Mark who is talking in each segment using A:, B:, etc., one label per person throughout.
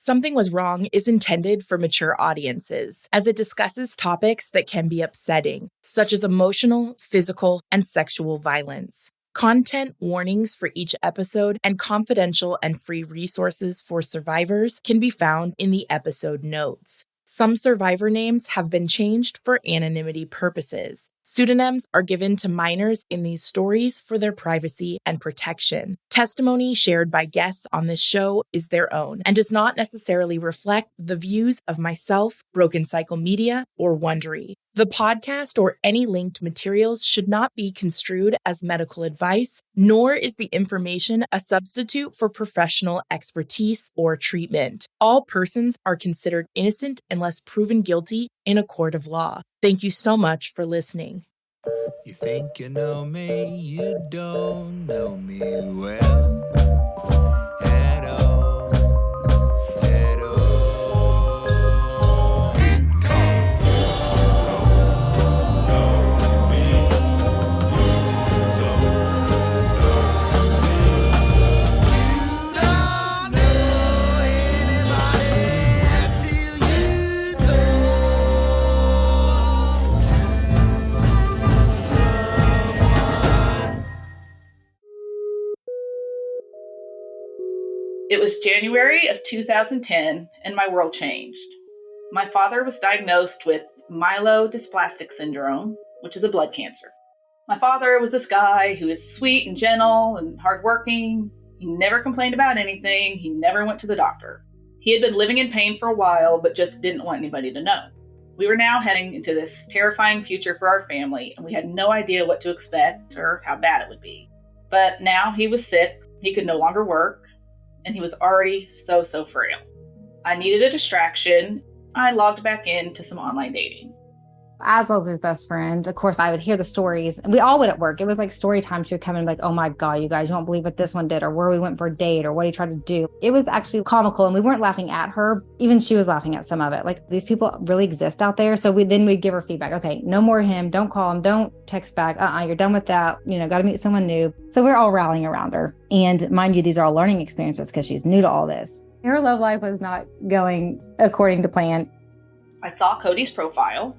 A: Something Was Wrong is intended for mature audiences, as it discusses topics that can be upsetting, such as emotional, physical, and sexual violence. Content warnings for each episode and confidential and free resources for survivors can be found in the episode notes. Some survivor names have been changed for anonymity purposes. Pseudonyms are given to minors in these stories for their privacy and protection. Testimony shared by guests on this show is their own and does not necessarily reflect the views of myself, Broken Cycle Media, or Wondery. The podcast or any linked materials should not be construed as medical advice, nor is the information a substitute for professional expertise or treatment. All persons are considered innocent unless proven guilty in a court of law. Thank you so much for listening.
B: You think you know me, you don't know me well at all, at all. Because you don't know me, you don't know anybody until you talk to someone.
C: It was January of 2010, and my world changed. My father was diagnosed with myelodysplastic syndrome, which is a blood cancer. My father was this guy who is sweet and gentle and hardworking. He never complained about anything. He never went to the doctor. He had been living in pain for a while, but just didn't want anybody to know. We were now heading into this terrifying future for our family, and we had no idea what to expect or how bad it would be. But now he was sick, he could no longer work, and he was already so frail. I needed a distraction. I logged back into some online dating.
D: As I was his best friend, of course, I would hear the stories. And we all would at work. It was like story time. She would come in and be like, oh my God, you guys, you won't believe what this one did or where we went for a date or what he tried to do. It was actually comical, and we weren't laughing at her. Even she was laughing at some of it. Like, these people really exist out there. So we'd give her feedback. Okay, no more him. Don't call him. Don't text back. You're done with that. Got to meet someone new. So we're all rallying around her. And mind you, these are all learning experiences because she's new to all this. Her love life was not going according to plan.
C: I saw Cody's profile.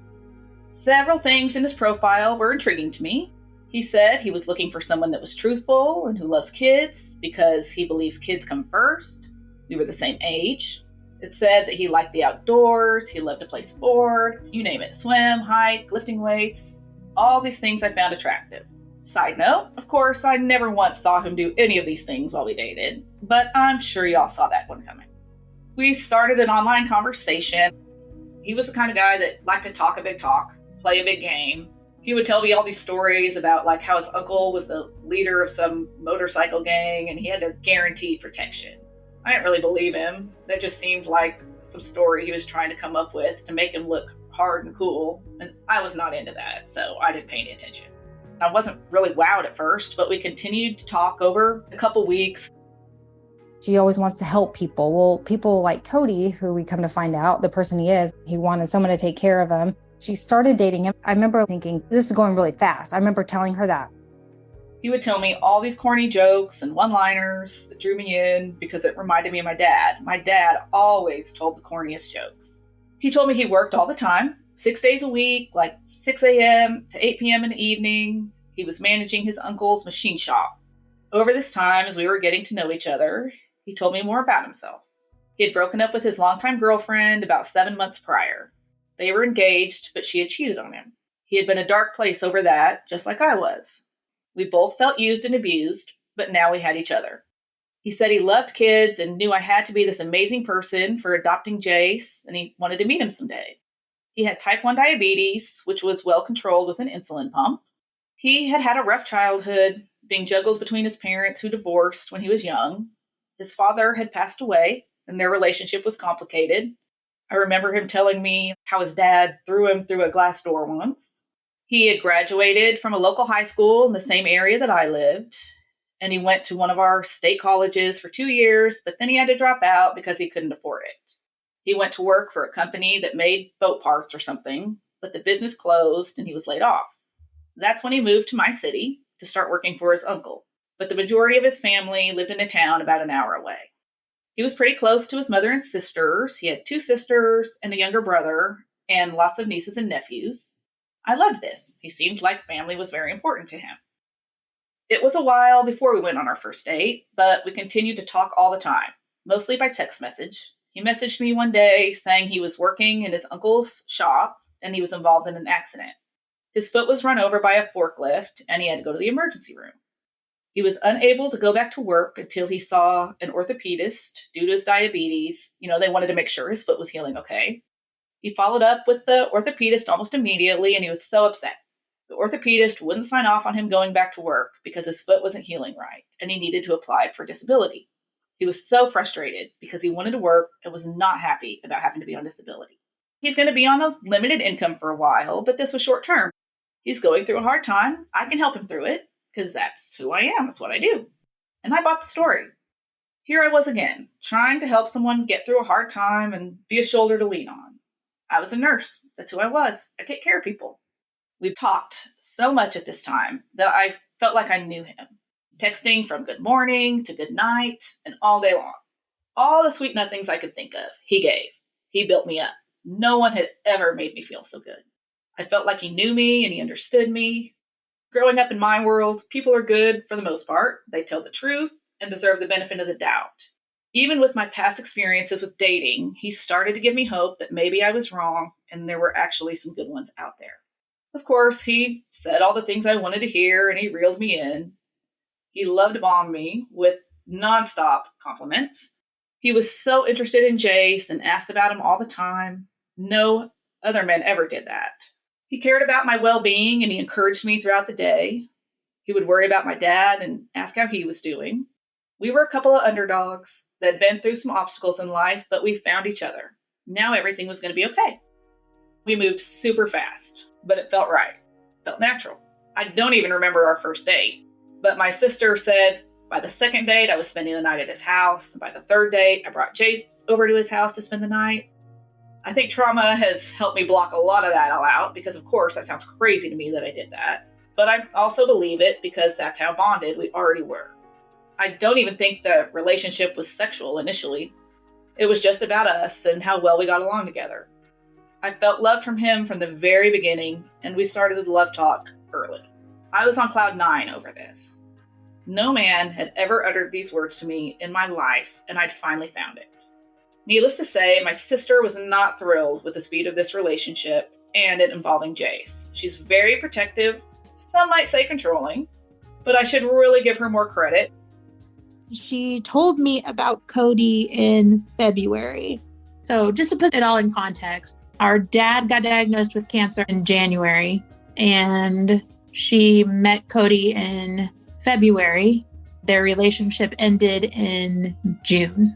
C: Several things in his profile were intriguing to me. He said he was looking for someone that was truthful and who loves kids because he believes kids come first. We were the same age. It said that he liked the outdoors, he loved to play sports, you name it, swim, hike, lifting weights. All these things I found attractive. Side note, of course, I never once saw him do any of these things while we dated, but I'm sure y'all saw that one coming. We started an online conversation. He was the kind of guy that liked to talk a big talk, play a big game. He would tell me all these stories about like how his uncle was the leader of some motorcycle gang and he had their guaranteed protection. I didn't really believe him. That just seemed like some story he was trying to come up with to make him look hard and cool. And I was not into that, so I didn't pay any attention. I wasn't really wowed at first, but we continued to talk over a couple weeks.
D: She always wants to help people. Well, people like Cody, who we come to find out, the person he is, he wanted someone to take care of him. She started dating him. I remember thinking, this is going really fast. I remember telling her that.
C: He would tell me all these corny jokes and one-liners that drew me in because it reminded me of my dad. My dad always told the corniest jokes. He told me he worked all the time, 6 days a week, like 6 a.m. to 8 p.m. in the evening. He was managing his uncle's machine shop. Over this time, as we were getting to know each other, he told me more about himself. He had broken up with his longtime girlfriend about 7 months prior. They were engaged, but she had cheated on him. He had been a dark place over that, just like I was. We both felt used and abused, but now we had each other. He said he loved kids and knew I had to be this amazing person for adopting Jace, and he wanted to meet him someday. He had type 1 diabetes, which was well controlled with an insulin pump. He had had a rough childhood, being juggled between his parents who divorced when he was young. His father had passed away, and their relationship was complicated. I remember him telling me how his dad threw him through a glass door once. He had graduated from a local high school in the same area that I lived, and he went to one of our state colleges for 2 years, but then he had to drop out because he couldn't afford it. He went to work for a company that made boat parts or something, but the business closed and he was laid off. That's when he moved to my city to start working for his uncle, but the majority of his family lived in a town about an hour away. He was pretty close to his mother and sisters. He had 2 sisters and a younger brother and lots of nieces and nephews. I loved this. He seemed like family was very important to him. It was a while before we went on our first date, but we continued to talk all the time, mostly by text message. He messaged me one day saying he was working in his uncle's shop and he was involved in an accident. His foot was run over by a forklift and he had to go to the emergency room. He was unable to go back to work until he saw an orthopedist due to his diabetes. They wanted to make sure his foot was healing okay. He followed up with the orthopedist almost immediately and he was so upset. The orthopedist wouldn't sign off on him going back to work because his foot wasn't healing right and he needed to apply for disability. He was so frustrated because he wanted to work and was not happy about having to be on disability. He's going to be on a limited income for a while, but this was short term. He's going through a hard time. I can help him through it because that's who I am. That's what I do. And I bought the story. Here I was again, trying to help someone get through a hard time and be a shoulder to lean on. I was a nurse. That's who I was. I take care of people. We talked so much at this time that I felt like I knew him. Texting from good morning to good night and all day long. All the sweet nothings I could think of, he gave. He built me up. No one had ever made me feel so good. I felt like he knew me and he understood me. Growing up in my world, people are good for the most part. They tell the truth and deserve the benefit of the doubt. Even with my past experiences with dating, he started to give me hope that maybe I was wrong and there were actually some good ones out there. Of course, he said all the things I wanted to hear and he reeled me in. He loved to bomb me with nonstop compliments. He was so interested in Jace and asked about him all the time. No other men ever did that. He cared about my well-being and he encouraged me throughout the day. He would worry about my dad and ask how he was doing. We were a couple of underdogs that had been through some obstacles in life, but we found each other. Now everything was going to be okay. We moved super fast, but it felt right. It felt natural. I don't even remember our first date, but my sister said by the second date, I was spending the night at his house. And by the third date, I brought Jace over to his house to spend the night. I think trauma has helped me block a lot of that all out because, of course, that sounds crazy to me that I did that. But I also believe it because that's how bonded we already were. I don't even think the relationship was sexual initially. It was just about us and how well we got along together. I felt love from him from the very beginning, and we started the love talk early. I was on cloud 9 over this. No man had ever uttered these words to me in my life, and I'd finally found it. Needless to say, my sister was not thrilled with the speed of this relationship and it involving Jace. She's very protective, some might say controlling, but I should really give her more credit.
E: She told me about Cody in February. So just to put it all in context, our dad got diagnosed with cancer in January and she met Cody in February. Their relationship ended in June.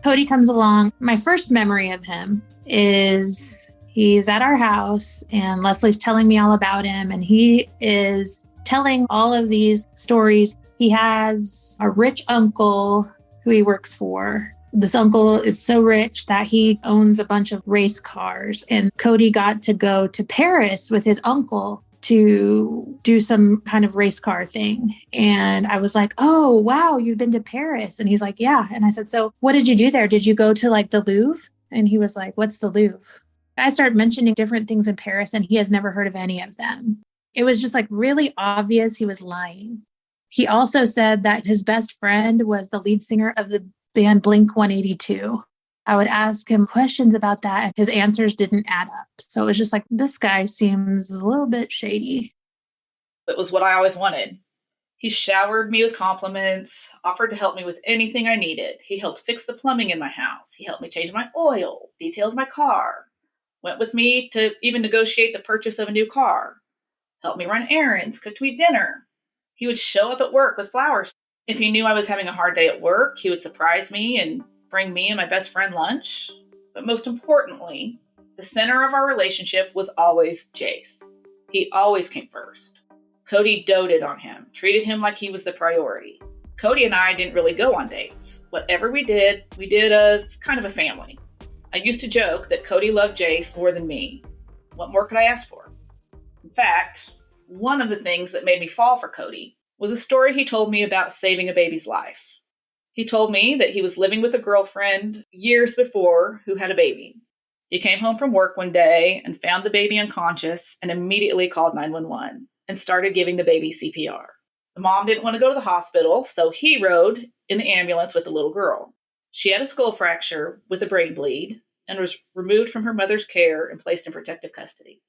E: Cody comes along. My first memory of him is he's at our house and Leslie's telling me all about him and he is telling all of these stories. He has a rich uncle who he works for. This uncle is so rich that he owns a bunch of race cars and Cody got to go to Paris with his uncle to do some kind of race car thing. And I was like, oh, wow, you've been to Paris. And he's like, yeah. And I said, so what did you do there? Did you go to like the Louvre? And he was like, what's the Louvre? I started mentioning different things in Paris and he has never heard of any of them. It was just like really obvious he was lying. He also said that his best friend was the lead singer of the band Blink-182. I would ask him questions about that and his answers didn't add up. So it was just like, this guy seems a little bit shady.
C: It was what I always wanted. He showered me with compliments, offered to help me with anything I needed. He helped fix the plumbing in my house. He helped me change my oil, detailed my car, went with me to even negotiate the purchase of a new car, helped me run errands, cooked me dinner. He would show up at work with flowers. If he knew I was having a hard day at work, he would surprise me and bring me and my best friend lunch. But most importantly, the center of our relationship was always Jace. He always came first. Cody doted on him, treated him like he was the priority. Cody and I didn't really go on dates. Whatever we did a kind of a family. I used to joke that Cody loved Jace more than me. What more could I ask for? In fact, one of the things that made me fall for Cody was a story he told me about saving a baby's life. He told me that he was living with a girlfriend years before who had a baby. He came home from work one day and found the baby unconscious and immediately called 911 and started giving the baby CPR. The mom didn't want to go to the hospital, so he rode in the ambulance with the little girl. She had a skull fracture with a brain bleed and was removed from her mother's care and placed in protective custody.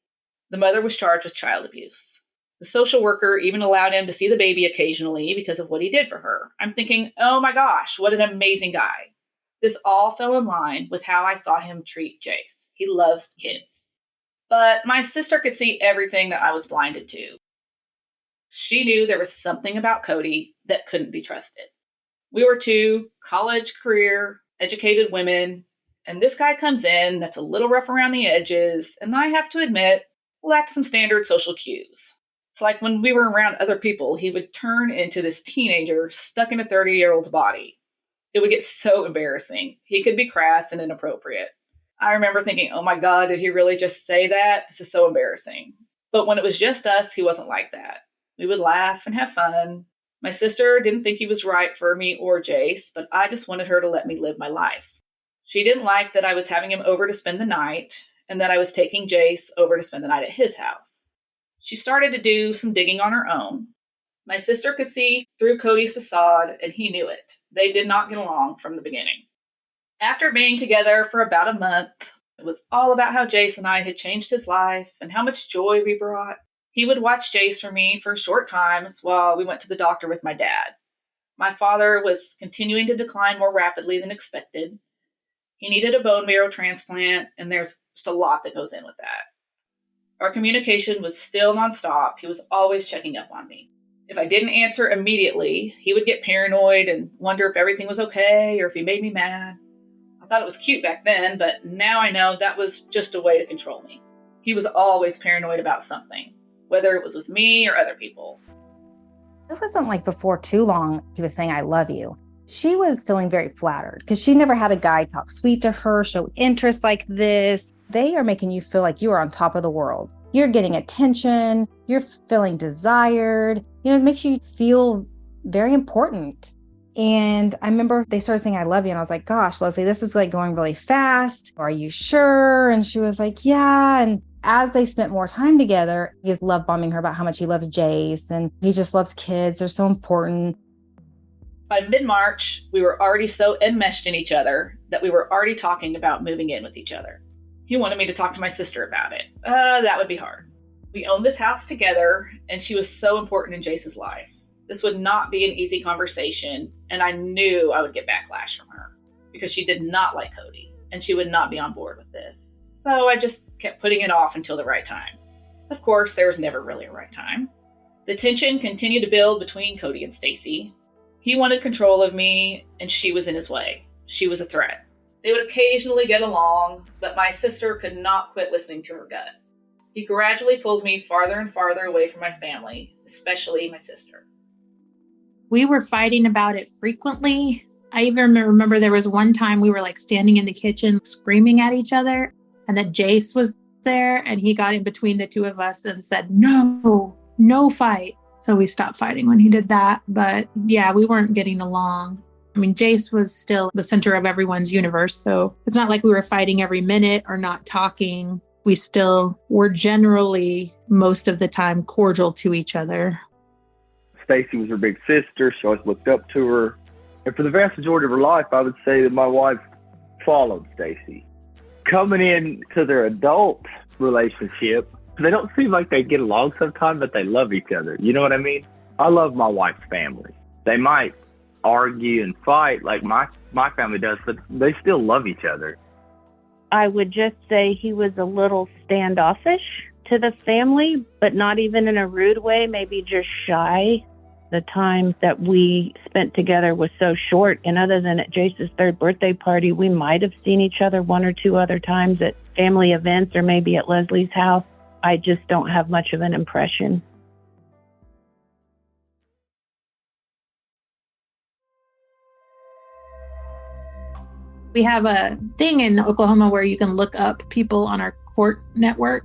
C: The mother was charged with child abuse. The social worker even allowed him to see the baby occasionally because of what he did for her. I'm thinking, oh my gosh, what an amazing guy. This all fell in line with how I saw him treat Jace. He loves kids. But my sister could see everything that I was blinded to. She knew there was something about Cody that couldn't be trusted. We were two college, career, educated women, and this guy comes in that's a little rough around the edges, and I have to admit, lacked some standard social cues. It's like when we were around other people, he would turn into this teenager stuck in a 30-year-old's body. It would get so embarrassing. He could be crass and inappropriate. I remember thinking, oh my God, did he really just say that? This is so embarrassing. But when it was just us, he wasn't like that. We would laugh and have fun. My sister didn't think he was right for me or Jace, but I just wanted her to let me live my life. She didn't like that I was having him over to spend the night and that I was taking Jace over to spend the night at his house. She started to do some digging on her own. My sister could see through Cody's facade, and he knew it. They did not get along from the beginning. After being together for about a month, it was all about how Jace and I had changed his life and how much joy we brought. He would watch Jace for me for short times while we went to the doctor with my dad. My father was continuing to decline more rapidly than expected. He needed a bone marrow transplant, and there's just a lot that goes in with that. Our communication was still nonstop. He was always checking up on me. If I didn't answer immediately, he would get paranoid and wonder if everything was okay or if he made me mad. I thought it was cute back then, but now I know that was just a way to control me. He was always paranoid about something, whether it was with me or other people.
D: It wasn't like before too long he was saying, I love you. She was feeling very flattered because she never had a guy talk sweet to her, show interest like this. They are making you feel like you are on top of the world. You're getting attention. You're feeling desired. It makes you feel very important. And I remember they started saying, I love you. And I was like, gosh, Leslie, this is like going really fast. Are you sure? And she was like, yeah. And as they spent more time together, he was love bombing her about how much he loves Jace and he just loves kids. They're so important.
C: By mid-March, we were already so enmeshed in each other that we were already talking about moving in with each other. He wanted me to talk to my sister about it. That would be hard. We owned this house together, and she was so important in Jace's life. This would not be an easy conversation, and I knew I would get backlash from her because she did not like Cody, and she would not be on board with this. So I just kept putting it off until the right time. Of course, there was never really a right time. The tension continued to build between Cody and Stacy. He wanted control of me, and she was in his way. She was a threat. They would occasionally get along, but my sister could not quit listening to her gut. He gradually pulled me farther and farther away from my family, especially my sister.
E: We were fighting about it frequently. I even remember there was one time we were like standing in the kitchen screaming at each other, and that Jace was there, and he got in between the two of us and said, no fight. So we stopped fighting when he did that. But yeah, we weren't getting along. I mean, Jace was still the center of everyone's universe. So it's not like we were fighting every minute or not talking. We still were generally, most of the time, cordial to each other.
F: Stacy was her big sister. She always looked up to her. And for the vast majority of her life, I would say that my wife followed Stacy. Coming into their adult relationship, they don't seem like they get along sometimes, but they love each other. You know what I mean? I love my wife's family. They might argue and fight like my family does, but they still love each other.
G: I would just say he was a little standoffish to the family, but not even in a rude way, maybe just shy. The time that we spent together was so short, and other than at Jace's third birthday party, we might have seen each other one or two other times at family events or maybe at Leslie's house. I just don't have much of an impression.
E: We have a thing in Oklahoma where you can look up people on our court network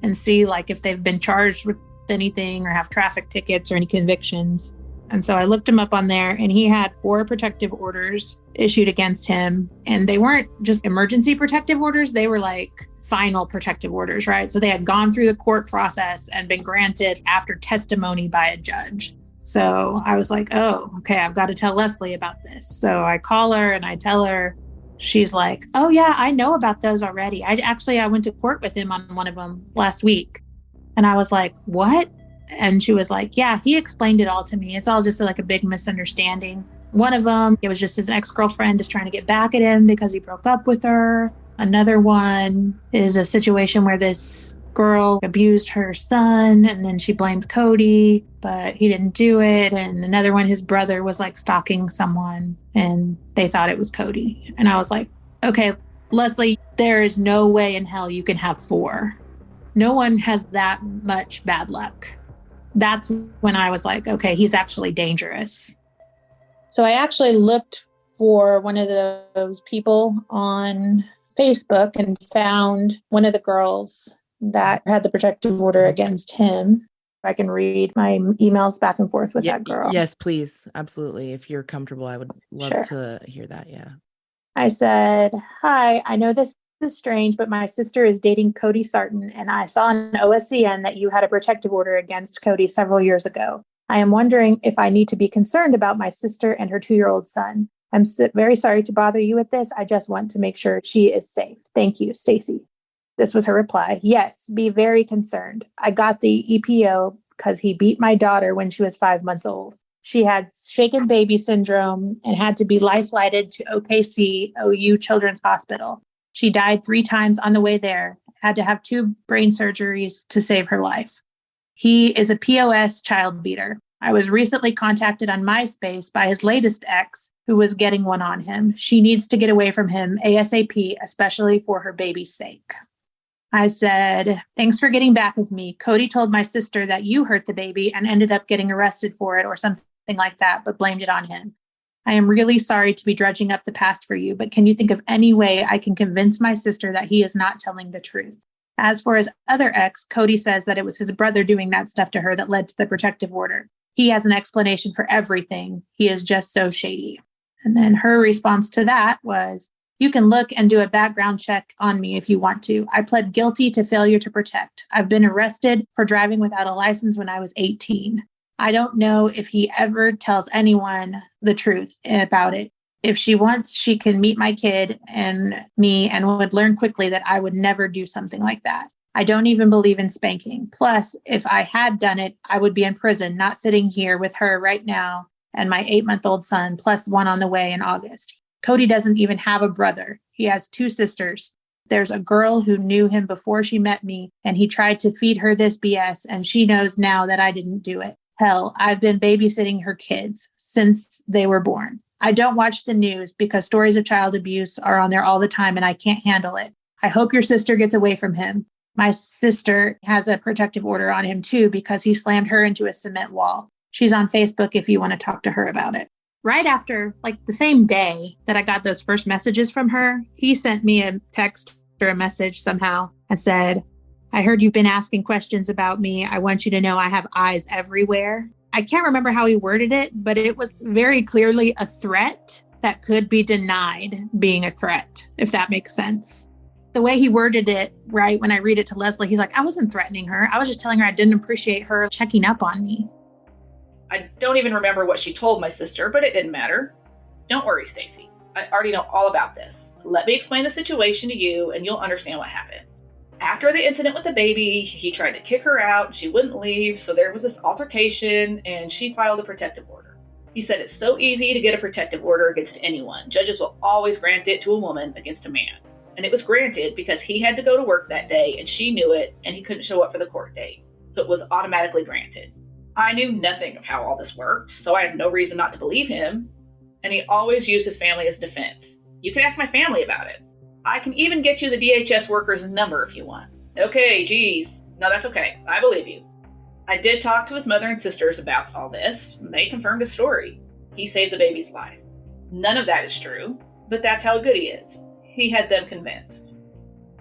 E: and see like if they've been charged with anything or have traffic tickets or any convictions. And so I looked him up on there, and he had 4 protective orders issued against him. And they weren't just emergency protective orders, they were like final protective orders, right? So they had gone through the court process and been granted after testimony by a judge. So I was like, oh, okay, I've got to tell Leslie about this. So I call her and I tell her. She's like, oh yeah, I know about those already. I went to court with him on one of them last week. And I was like, what? And she was like, yeah, he explained it all to me. It's all just like a big misunderstanding. One of them, it was just his ex-girlfriend just trying to get back at him because he broke up with her. Another one is a situation where this girl abused her son and then she blamed Cody, but he didn't do it. And another one, his brother was like stalking someone and they thought it was Cody. And I was like, okay, Leslie, there is no way in hell you can have 4. No one has that much bad luck. That's when I was like, okay, he's actually dangerous. So I actually looked for one of those people on Facebook and found one of the girls that had the protective order against him. I can read my emails back and forth with that girl.
A: Yes, please. Absolutely. If you're comfortable, I would love to hear that. Yeah.
E: I said, hi, I know this is strange, but my sister is dating Cody Sarton, and I saw on OSCN that you had a protective order against Cody several years ago. I am wondering if I need to be concerned about my sister and her 2-year-old son. I'm very sorry to bother you with this. I just want to make sure she is safe. Thank you, Stacy. This was her reply. Yes, be very concerned. I got the EPO because he beat my daughter when she was 5 months old. She had shaken baby syndrome and had to be life-flighted to OKC, OU Children's Hospital. She died 3 times on the way there, had to have 2 brain surgeries to save her life. He is a POS child beater. I was recently contacted on MySpace by his latest ex, who was getting one on him. She needs to get away from him ASAP, especially for her baby's sake. I said, thanks for getting back with me. Cody told my sister that you hurt the baby and ended up getting arrested for it or something like that, but blamed it on him. I am really sorry to be dredging up the past for you, but can you think of any way I can convince my sister that he is not telling the truth? As for his other ex, Cody says that it was his brother doing that stuff to her that led to the protective order. He has an explanation for everything. He is just so shady. And then her response to that was, you can look and do a background check on me if you want to. I pled guilty to failure to protect. I've been arrested for driving without a license when I was 18. I don't know if he ever tells anyone the truth about it. If she wants, she can meet my kid and me and would learn quickly that I would never do something like that. I don't even believe in spanking. Plus, if I had done it, I would be in prison, not sitting here with her right now and my 8-month-old son, plus one on the way in August. Cody doesn't even have a brother. He has 2 sisters. There's a girl who knew him before she met me, and he tried to feed her this BS, and she knows now that I didn't do it. Hell, I've been babysitting her kids since they were born. I don't watch the news because stories of child abuse are on there all the time, and I can't handle it. I hope your sister gets away from him. My sister has a protective order on him too because he slammed her into a cement wall. She's on Facebook if you want to talk to her about it. Right after, like the same day that I got those first messages from her, he sent me a text or a message somehow and said, I heard you've been asking questions about me. I want you to know I have eyes everywhere. I can't remember how he worded it, but it was very clearly a threat that could be denied being a threat, if that makes sense. The way he worded it, right, when I read it to Leslie, he's like, I wasn't threatening her. I was just telling her I didn't appreciate her checking up on me.
C: I don't even remember what she told my sister, but it didn't matter. Don't worry, Stacy. I already know all about this. Let me explain the situation to you and you'll understand what happened. After the incident with the baby, he tried to kick her out. She wouldn't leave, so there was this altercation and she filed a protective order. He said it's so easy to get a protective order against anyone. Judges will always grant it to a woman against a man. And it was granted because he had to go to work that day and she knew it and he couldn't show up for the court date. So it was automatically granted. I knew nothing of how all this worked, so I had no reason not to believe him. And he always used his family as defense. You can ask my family about it. I can even get you the DHS worker's number if you want. Okay, geez. No, that's okay. I believe you. I did talk to his mother and sisters about all this. They confirmed his story. He saved the baby's life. None of that is true, but that's how good he is. He had them convinced.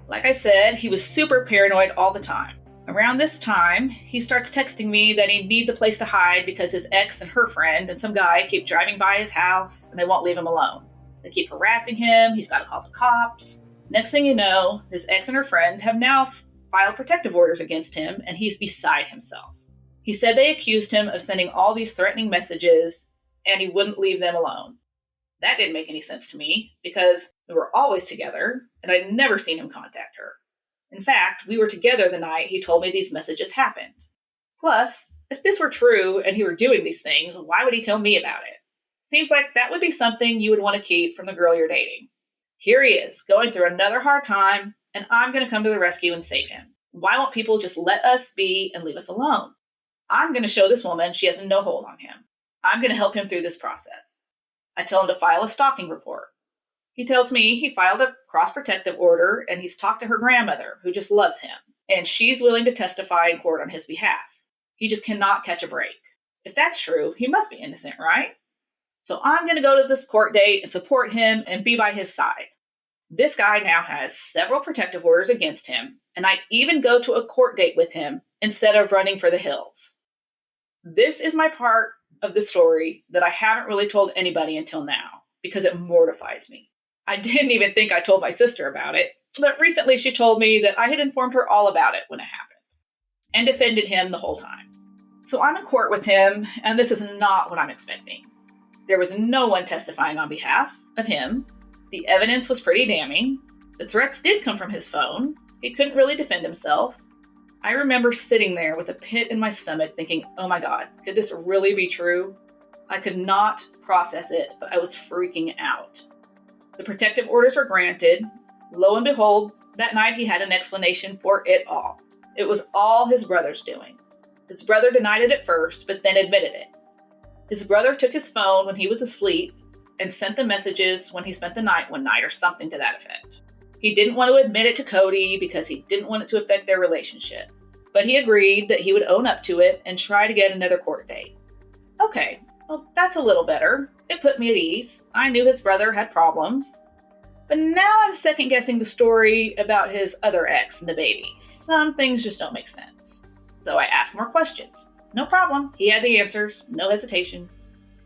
C: Like I said, he was super paranoid all the time. Around this time, he starts texting me that he needs a place to hide because his ex and her friend and some guy keep driving by his house and they won't leave him alone. They keep harassing him. He's got to call the cops. Next thing you know, his ex and her friend have now filed protective orders against him, and he's beside himself. He said they accused him of sending all these threatening messages, and he wouldn't leave them alone. That didn't make any sense to me because we were always together, and I'd never seen him contact her. In fact, we were together the night he told me these messages happened. Plus, if this were true and he were doing these things, why would he tell me about it? Seems like that would be something you would want to keep from the girl you're dating. Here he is, going through another hard time, and I'm going to come to the rescue and save him. Why won't people just let us be and leave us alone? I'm going to show this woman she has no hold on him. I'm going to help him through this process. I tell him to file a stalking report. He tells me he filed a cross-protective order and he's talked to her grandmother, who just loves him, and she's willing to testify in court on his behalf. He just cannot catch a break. If that's true, he must be innocent, right? So I'm going to go to this court date and support him and be by his side. This guy now has several protective orders against him, and I even go to a court date with him instead of running for the hills. This is my part of the story that I haven't really told anybody until now because it mortifies me. I didn't even think I told my sister about it, but recently she told me that I had informed her all about it when it happened and defended him the whole time. So I'm in court with him, and this is not what I'm expecting. There was no one testifying on behalf of him. The evidence was pretty damning. The threats did come from his phone. He couldn't really defend himself. I remember sitting there with a pit in my stomach thinking, oh my God, could this really be true? I could not process it, but I was freaking out. The protective orders were granted. Lo and behold, that night he had an explanation for it all. It was all his brother's doing. His brother denied it at first, but then admitted it. His brother took his phone when he was asleep and sent the messages when he spent the night one night or something to that effect. He didn't want to admit it to Cody because he didn't want it to affect their relationship, but he agreed that he would own up to it and try to get another court date. Okay, well, that's a little better. It put me at ease. I knew his brother had problems. But now I'm second guessing the story about his other ex and the baby. Some things just don't make sense. So I asked more questions. No problem. He had the answers. No hesitation.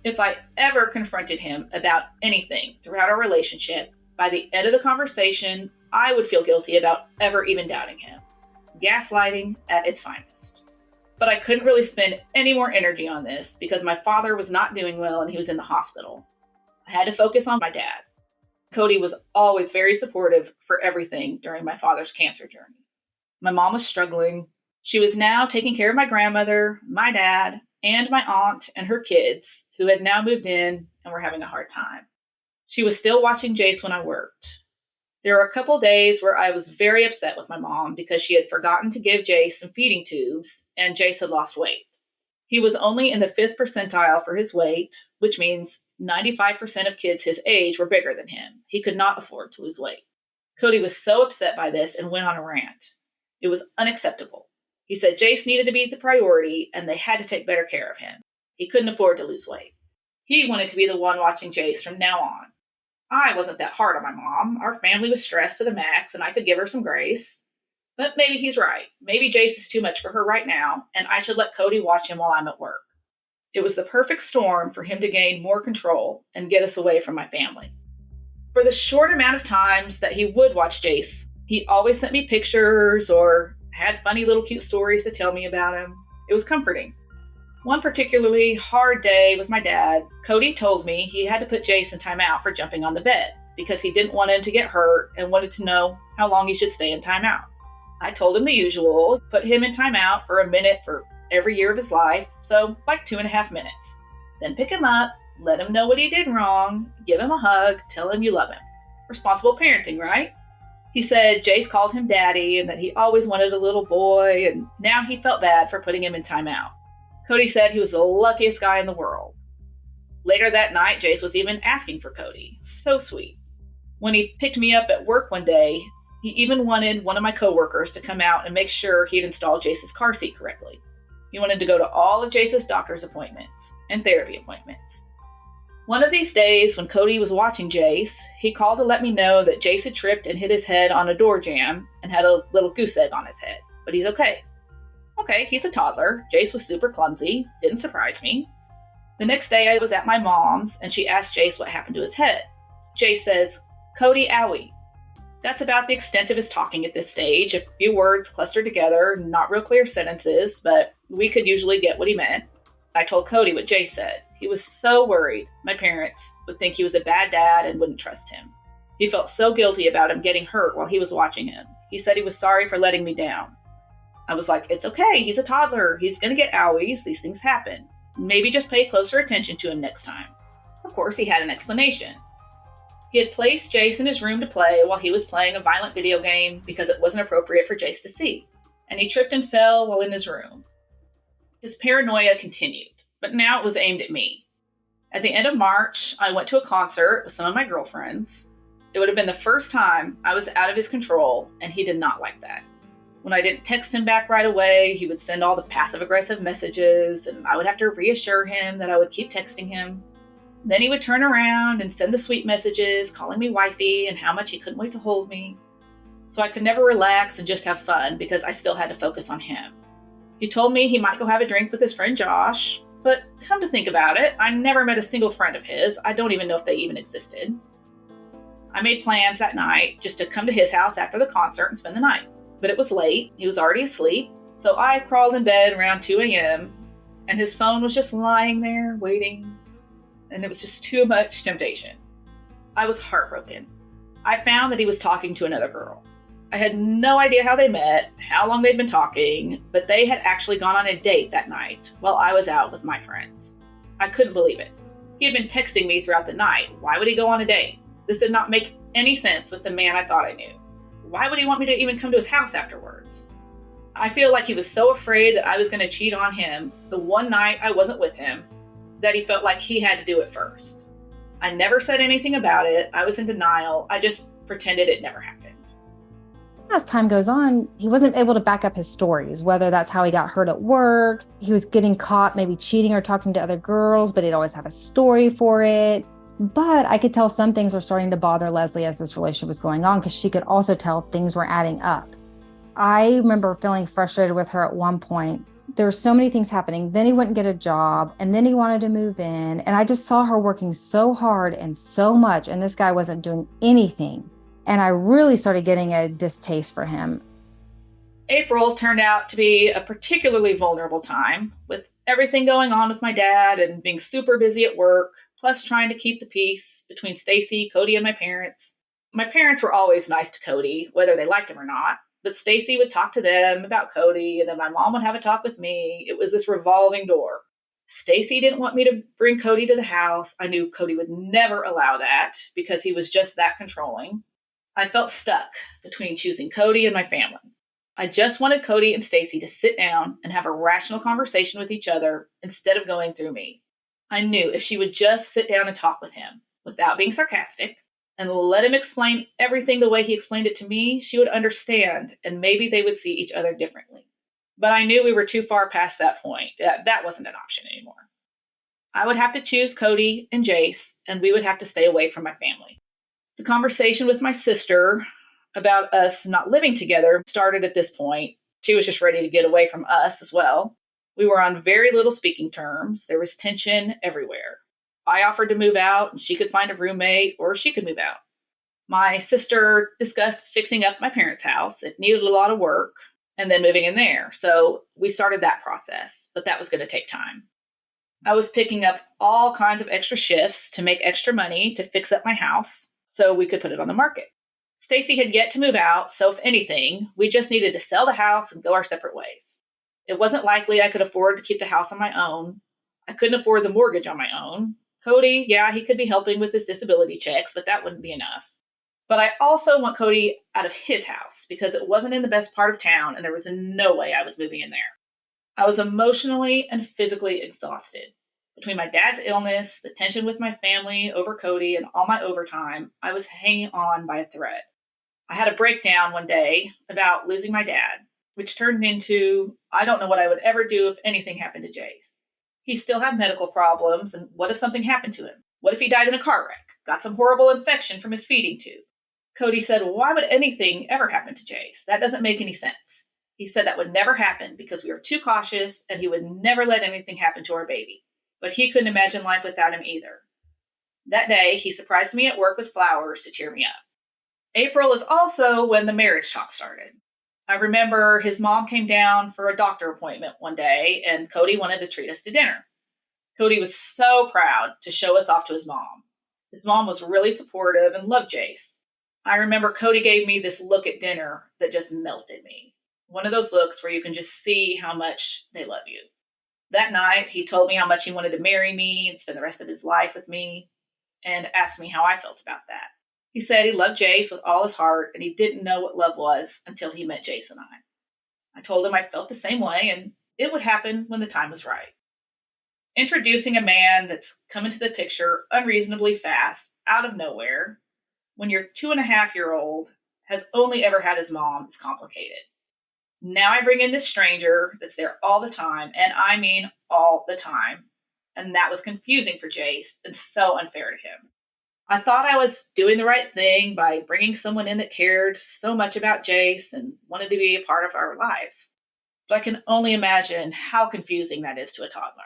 C: If I ever confronted him about anything throughout our relationship, by the end of the conversation, I would feel guilty about ever even doubting him. Gaslighting at its finest. But I couldn't really spend any more energy on this because my father was not doing well and he was in the hospital. I had to focus on my dad. Cody was always very supportive for everything during my father's cancer journey. My mom was struggling. She was now taking care of my grandmother, my dad, and my aunt and her kids, who had now moved in and were having a hard time. She was still watching Jace when I worked. There were a couple days where I was very upset with my mom because she had forgotten to give Jace some feeding tubes and Jace had lost weight. He was only in the 5th percentile for his weight, which means 95% of kids his age were bigger than him. He could not afford to lose weight. Cody was so upset by this and went on a rant. It was unacceptable. He said Jace needed to be the priority and they had to take better care of him. He couldn't afford to lose weight. He wanted to be the one watching Jace from now on. I wasn't that hard on my mom. Our family was stressed to the max and I could give her some grace. But maybe he's right. Maybe Jace is too much for her right now and I should let Cody watch him while I'm at work. It was the perfect storm for him to gain more control and get us away from my family. For the short amount of times that he would watch Jace, he always sent me pictures or had funny little cute stories to tell me about him. It was comforting. One particularly hard day with my dad, Cody told me he had to put Jace in timeout for jumping on the bed because he didn't want him to get hurt and wanted to know how long he should stay in timeout. I told him the usual, put him in timeout for a minute for every year of his life, so like 2.5 minutes. Then pick him up, let him know what he did wrong, give him a hug, tell him you love him. Responsible parenting, right? He said Jace called him daddy and that he always wanted a little boy, and now he felt bad for putting him in timeout. Cody said he was the luckiest guy in the world. Later that night, Jace was even asking for Cody. So sweet. When he picked me up at work one day, he even wanted one of my coworkers to come out and make sure he'd installed Jace's car seat correctly. He wanted to go to all of Jace's doctor's appointments and therapy appointments. One of these days, when Cody was watching Jace, he called to let me know that Jace had tripped and hit his head on a door jamb and had a little goose egg on his head, but he's okay. Okay, he's a toddler. Jace was super clumsy. Didn't surprise me. The next day I was at my mom's and she asked Jace what happened to his head. Jace says, "Cody, owie." That's about the extent of his talking at this stage. A few words clustered together, not real clear sentences, but we could usually get what he meant. I told Cody what Jace said. He was so worried my parents would think he was a bad dad and wouldn't trust him. He felt so guilty about him getting hurt while he was watching him. He said he was sorry for letting me down. I was like, it's okay. He's a toddler. He's going to get owies. These things happen. Maybe just pay closer attention to him next time. Of course, he had an explanation. He had placed Jace in his room to play while he was playing a violent video game because it wasn't appropriate for Jace to see, and he tripped and fell while in his room. His paranoia continued, but now it was aimed at me. At the end of March, I went to a concert with some of my girlfriends. It would have been the first time I was out of his control, and he did not like that. When I didn't text him back right away, he would send all the passive-aggressive messages, and I would have to reassure him that I would keep texting him. Then he would turn around and send the sweet messages, calling me wifey and how much he couldn't wait to hold me. So I could never relax and just have fun because I still had to focus on him. He told me he might go have a drink with his friend Josh, but come to think about it, I never met a single friend of his. I don't even know if they even existed. I made plans that night just to come to his house after the concert and spend the night. But it was late, he was already asleep, so I crawled in bed around 2 a.m. and his phone was just lying there waiting, and it was just too much temptation. I was heartbroken. I found that he was talking to another girl. I had no idea how they met, how long they'd been talking, but they had actually gone on a date that night while I was out with my friends. I couldn't believe it. He had been texting me throughout the night. Why would he go on a date? This did not make any sense with the man I thought I knew. Why would he want me to even come to his house afterwards? I feel like he was so afraid that I was going to cheat on him the one night I wasn't with him that he felt like he had to do it first. I never said anything about it. I was in denial. I just pretended it never happened.
D: As time goes on, he wasn't able to back up his stories, whether that's how he got hurt at work, he was getting caught maybe cheating or talking to other girls, but he'd always have a story for it. But I could tell some things were starting to bother Leslie as this relationship was going on because she could also tell things were adding up. I remember feeling frustrated with her at one point. There were so many things happening. Then he wouldn't get a job, and then he wanted to move in. And I just saw her working so hard and so much, and this guy wasn't doing anything. And I really started getting a distaste for him.
C: April turned out to be a particularly vulnerable time, with everything going on with my dad and being super busy at work, plus trying to keep the peace between Stacy, Cody, and my parents. My parents were always nice to Cody, whether they liked him or not. But Stacy would talk to them about Cody, and then my mom would have a talk with me. It was this revolving door. Stacy didn't want me to bring Cody to the house. I knew Cody would never allow that because he was just that controlling. I felt stuck between choosing Cody and my family. I just wanted Cody and Stacy to sit down and have a rational conversation with each other instead of going through me. I knew if she would just sit down and talk with him without being sarcastic, and let him explain everything the way he explained it to me, she would understand, and maybe they would see each other differently. But I knew we were too far past that point. That wasn't an option anymore. I would have to choose Cody and Jace, and we would have to stay away from my family. The conversation with my sister about us not living together started at this point. She was just ready to get away from us as well. We were on very little speaking terms. There was tension everywhere. I offered to move out, and she could find a roommate, or she could move out. My sister discussed fixing up my parents' house. It needed a lot of work, and then moving in there. So we started that process, but that was going to take time. I was picking up all kinds of extra shifts to make extra money to fix up my house so we could put it on the market. Stacy had yet to move out, so if anything, we just needed to sell the house and go our separate ways. It wasn't likely I could afford to keep the house on my own. I couldn't afford the mortgage on my own. Cody, yeah, he could be helping with his disability checks, but that wouldn't be enough. But I also want Cody out of his house because it wasn't in the best part of town and there was no way I was moving in there. I was emotionally and physically exhausted. Between my dad's illness, the tension with my family over Cody, and all my overtime, I was hanging on by a thread. I had a breakdown one day about losing my dad, which turned into, I don't know what I would ever do if anything happened to Jace. He still had medical problems, and what if something happened to him? What if he died in a car wreck? Got some horrible infection from his feeding tube? Cody said, why would anything ever happen to Jace? That doesn't make any sense. He said that would never happen because we were too cautious and he would never let anything happen to our baby. But he couldn't imagine life without him either. That day, he surprised me at work with flowers to cheer me up. April is also when the marriage talk started. I remember his mom came down for a doctor appointment one day and Cody wanted to treat us to dinner. Cody was so proud to show us off to his mom. His mom was really supportive and loved Jace. I remember Cody gave me this look at dinner that just melted me. One of those looks where you can just see how much they love you. That night, he told me how much he wanted to marry me and spend the rest of his life with me, and asked me how I felt about that. He said he loved Jace with all his heart, and he didn't know what love was until he met Jace and I. I told him I felt the same way, and it would happen when the time was right. Introducing a man that's come into the picture unreasonably fast, out of nowhere, when your 2.5-year-old has only ever had his mom, is complicated. Now I bring in this stranger that's there all the time, and I mean all the time. And that was confusing for Jace and so unfair to him. I thought I was doing the right thing by bringing someone in that cared so much about Jace and wanted to be a part of our lives. But I can only imagine how confusing that is to a toddler.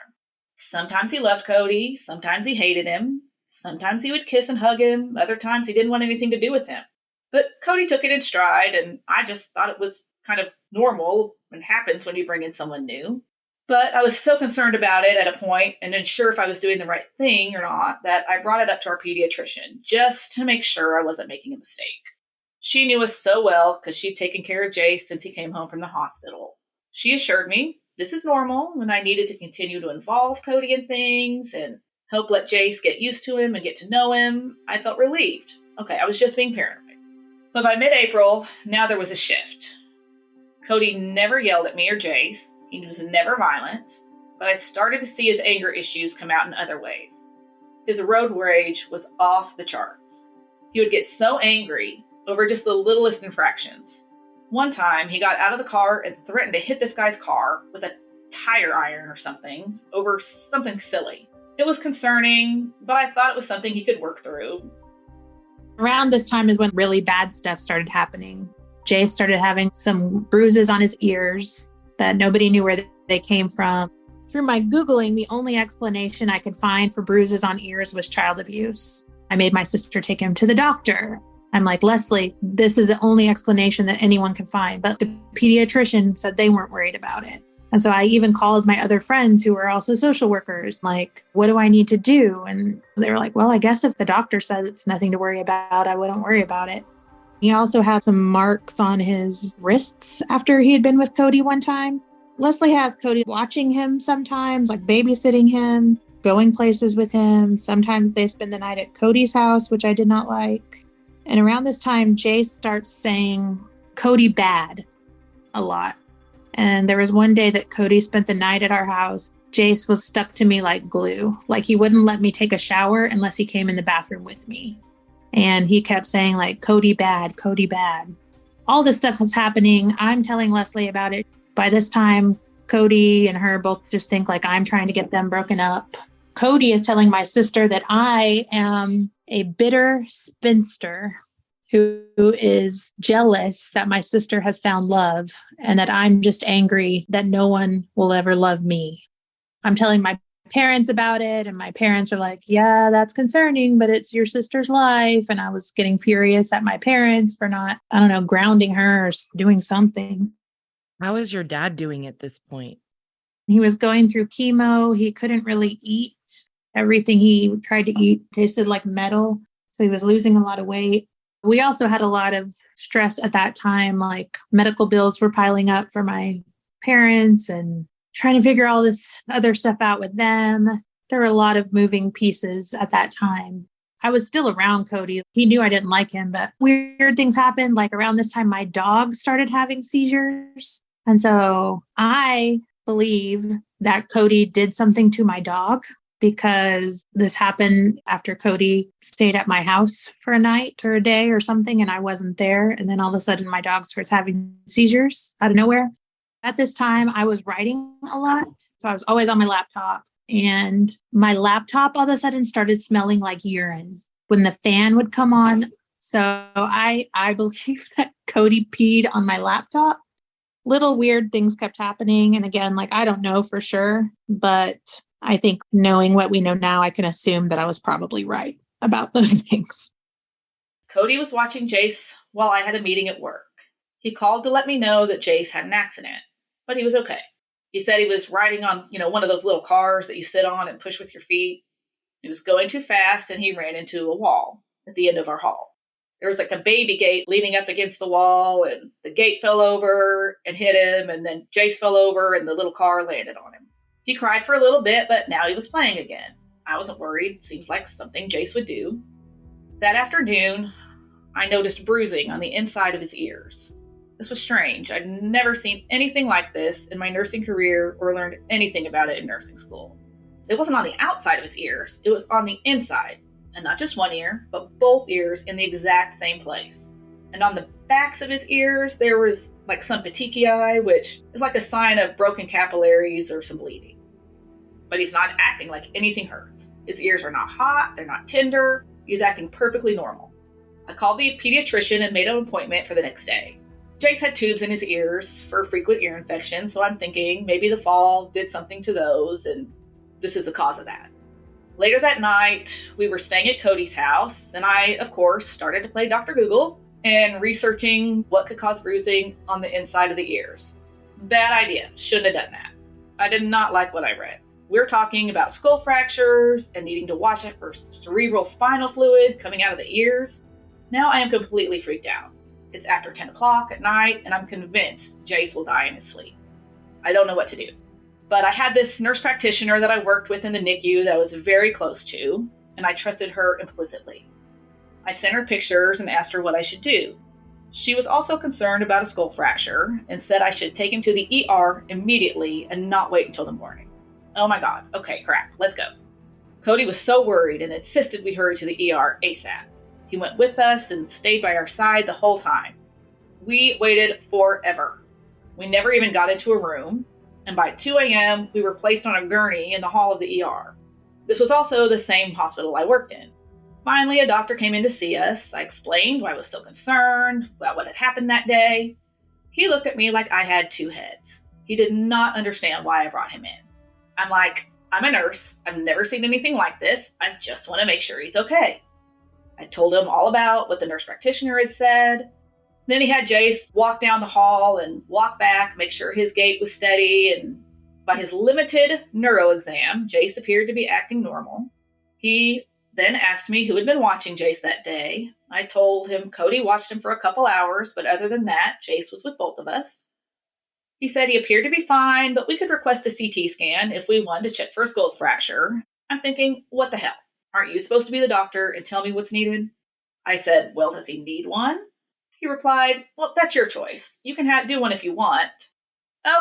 C: Sometimes he loved Cody, sometimes he hated him, sometimes he would kiss and hug him, other times he didn't want anything to do with him. But Cody took it in stride, and I just thought it was kind of normal and happens when you bring in someone new. But I was so concerned about it at a point and unsure if I was doing the right thing or not that I brought it up to our pediatrician just to make sure I wasn't making a mistake. She knew us so well because she'd taken care of Jace since he came home from the hospital. She assured me this is normal and I needed to continue to involve Cody in things and help let Jace get used to him and get to know him. I felt relieved. Okay, I was just being paranoid. But by mid-April, now there was a shift. Cody never yelled at me or Jace. He was never violent, but I started to see his anger issues come out in other ways. His road rage was off the charts. He would get so angry over just the littlest infractions. One time, he got out of the car and threatened to hit this guy's car with a tire iron or something over something silly. It was concerning, but I thought it was something he could work through.
E: Around this time is when really bad stuff started happening. Jay started having some bruises on his ears that nobody knew where they came from. Through my Googling, the only explanation I could find for bruises on ears was child abuse. I made my sister take him to the doctor. I'm like, Leslie, this is the only explanation that anyone can find. But the pediatrician said they weren't worried about it. And so I even called my other friends who were also social workers, like, what do I need to do? And they were like, well, I guess if the doctor says it's nothing to worry about, I wouldn't worry about it. He also had some marks on his wrists after he had been with Cody one time. Leslie has Cody watching him sometimes, like babysitting him, going places with him. Sometimes they spend the night at Cody's house, which I did not like. And around this time, Jace starts saying Cody bad a lot. And there was one day that Cody spent the night at our house. Jace was stuck to me like glue. Like he wouldn't let me take a shower unless he came in the bathroom with me. And he kept saying like, Cody bad, Cody bad. All this stuff was happening. I'm telling Leslie about it. By this time, Cody and her both just think like I'm trying to get them broken up. Cody is telling my sister that I am a bitter spinster who is jealous that my sister has found love and that I'm just angry that no one will ever love me. I'm telling my parents about it, and my parents are like, yeah, that's concerning, but it's your sister's life. And I was getting furious at my parents for not, grounding her or doing something.
A: How is your dad doing at this point?
E: He was going through chemo. He couldn't really eat. Everything he tried to eat tasted like metal. So he was losing a lot of weight. We also had a lot of stress at that time, like medical bills were piling up for my parents and trying to figure all this other stuff out with them. There were a lot of moving pieces at that time. I was still around Cody. He knew I didn't like him, but weird things happened. Like around this time, my dog started having seizures. And so I believe that Cody did something to my dog because this happened after Cody stayed at my house for a night or a day or something, and I wasn't there. And then all of a sudden, my dog starts having seizures out of nowhere. At this time, I was writing a lot. So I was always on my laptop. And my laptop all of a sudden started smelling like urine when the fan would come on. So I believe that Cody peed on my laptop. little weird things kept happening. And again, like, I don't know for sure, but I think knowing what we know now, I can assume that I was probably right about those things.
C: Cody was watching Jace while I had a meeting at work. He called to let me know that Jace had an accident, but he was okay. He said he was riding on, one of those little cars that you sit on and push with your feet. He was going too fast and he ran into a wall at the end of our hall. There was like a baby gate leaning up against the wall, and the gate fell over and hit him, and then Jace fell over and the little car landed on him. He cried for a little bit, but now he was playing again. I wasn't worried. Seems like something Jace would do. That afternoon, I noticed bruising on the inside of his ears. This was strange. I'd never seen anything like this in my nursing career or learned anything about it in nursing school. It wasn't on the outside of his ears. It was on the inside. And not just one ear, but both ears in the exact same place. And on the backs of his ears, there was like some petechiae, which is like a sign of broken capillaries or some bleeding. But he's not acting like anything hurts. His ears are not hot, they're not tender. He's acting perfectly normal. I called the pediatrician and made an appointment for the next day. Jace had tubes in his ears for frequent ear infections, so I'm thinking maybe the fall did something to those, and this is the cause of that. Later that night, we were staying at Cody's house, and I, of course, started to play Dr. Google and researching what could cause bruising on the inside of the ears. Bad idea. Shouldn't have done that. I did not like what I read. We're talking about skull fractures and needing to watch it for cerebral spinal fluid coming out of the ears. Now I am completely freaked out. It's after 10 o'clock at night, and I'm convinced Jace will die in his sleep. I don't know what to do. But I had this nurse practitioner that I worked with in the NICU that I was very close to, and I trusted her implicitly. I sent her pictures and asked her what I should do. She was also concerned about a skull fracture and said I should take him to the ER immediately and not wait until the morning. Oh my God. Okay, crap. Let's go. Cody was so worried and insisted we hurry to the ER ASAP. He went with us and stayed by our side the whole time. We waited forever. We never even got into a room. And by 2 a.m., we were placed on a gurney in the hall of the ER. This was also the same hospital I worked in. Finally, a doctor came in to see us. I explained why I was so concerned about what had happened that day. He looked at me like I had two heads. He did not understand why I brought him in. I'm like, I'm a nurse. I've never seen anything like this. I just want to make sure he's okay. I told him all about what the nurse practitioner had said. Then he had Jace walk down the hall and walk back, make sure his gait was steady. And by his limited neuro exam, Jace appeared to be acting normal. He then asked me who had been watching Jace that day. I told him Cody watched him for a couple hours, but other than that, Jace was with both of us. He said he appeared to be fine, but we could request a CT scan if we wanted to check for a skull fracture. I'm thinking, what the hell? Aren't you supposed to be the doctor and tell me what's needed? I said, well, does he need one? He replied, well, that's your choice. You can do one if you want.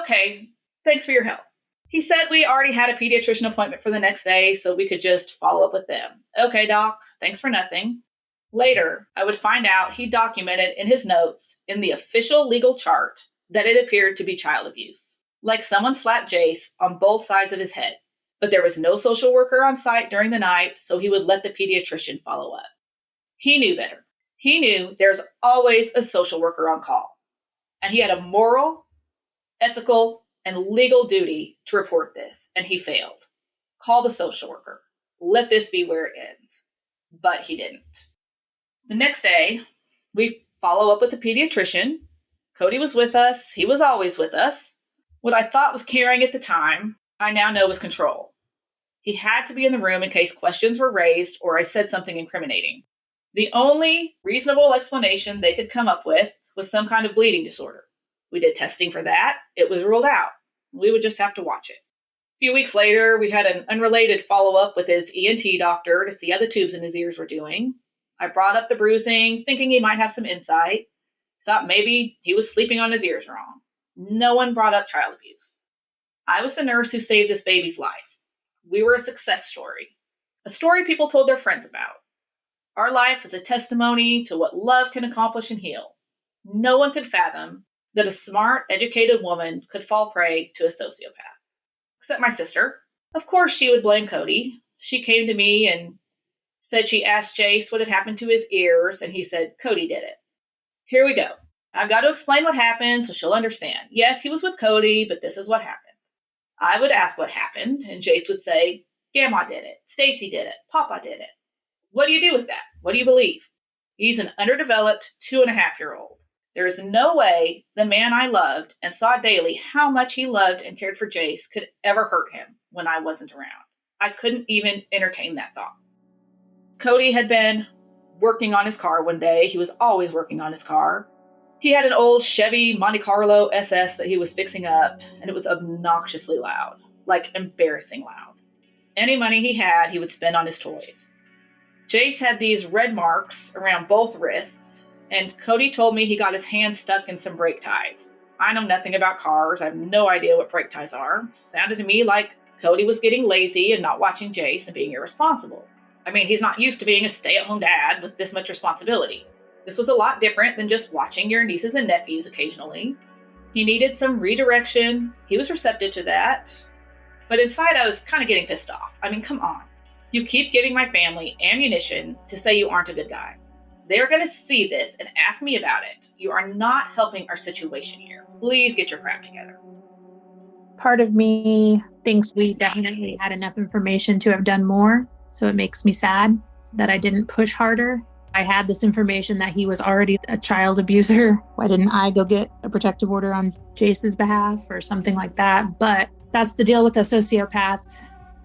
C: Okay, thanks for your help. He said we already had a pediatrician appointment for the next day, so we could just follow up with them. Okay, doc, thanks for nothing. Later, I would find out he documented in his notes in the official legal chart that it appeared to be child abuse. Like someone slapped Jace on both sides of his head. But there was no social worker on site during the night, so he would let the pediatrician follow up. He knew better. He knew there's always a social worker on call. And he had a moral, ethical, and legal duty to report this, and he failed. Call the social worker. Let this be where it ends. But he didn't. The next day, we follow up with the pediatrician. Cody was with us. He was always with us. What I thought was caring at the time, I now know was control. He had to be in the room in case questions were raised or I said something incriminating. The only reasonable explanation they could come up with was some kind of bleeding disorder. We did testing for that. It was ruled out. We would just have to watch it. A few weeks later, we had an unrelated follow-up with his ENT doctor to see how the tubes in his ears were doing. I brought up the bruising, thinking he might have some insight. Thought maybe he was sleeping on his ears wrong. No one brought up child abuse. I was the nurse who saved this baby's life. We were a success story. A story people told their friends about. Our life is a testimony to what love can accomplish and heal. No one could fathom that a smart, educated woman could fall prey to a sociopath. Except my sister. Of course she would blame Cody. She came to me and said she asked Jace what had happened to his ears, and he said Cody did it. Here we go. I've got to explain what happened so she'll understand. Yes, he was with Cody, but this is what happened. I would ask what happened, and Jace would say, Grandma did it, Stacy did it, Papa did it. What do you do with that? What do you believe? He's an underdeveloped 2.5-year-old. There is no way the man I loved and saw daily how much he loved and cared for Jace could ever hurt him when I wasn't around. I couldn't even entertain that thought. Cody had been working on his car one day. He was always working on his car. He had an old Chevy Monte Carlo SS that he was fixing up, and it was obnoxiously loud, like embarrassing loud. Any money he had, he would spend on his toys. Jace had these red marks around both wrists, and Cody told me he got his hand stuck in some brake ties. I know nothing about cars. I have no idea what brake ties are. Sounded to me like Cody was getting lazy and not watching Jace and being irresponsible. I mean, he's not used to being a stay-at-home dad with this much responsibility. This was a lot different than just watching your nieces and nephews occasionally. He needed some redirection. He was receptive to that. But inside, I was kind of getting pissed off. I mean, come on. You keep giving my family ammunition to say you aren't a good guy. They're going to see this and ask me about it. You are not helping our situation here. Please get your crap together.
E: Part of me thinks we definitely had enough information to have done more. So it makes me sad that I didn't push harder. I had this information that he was already a child abuser. Why didn't I go get a protective order on Jace's behalf or something like that? But that's the deal with a sociopath,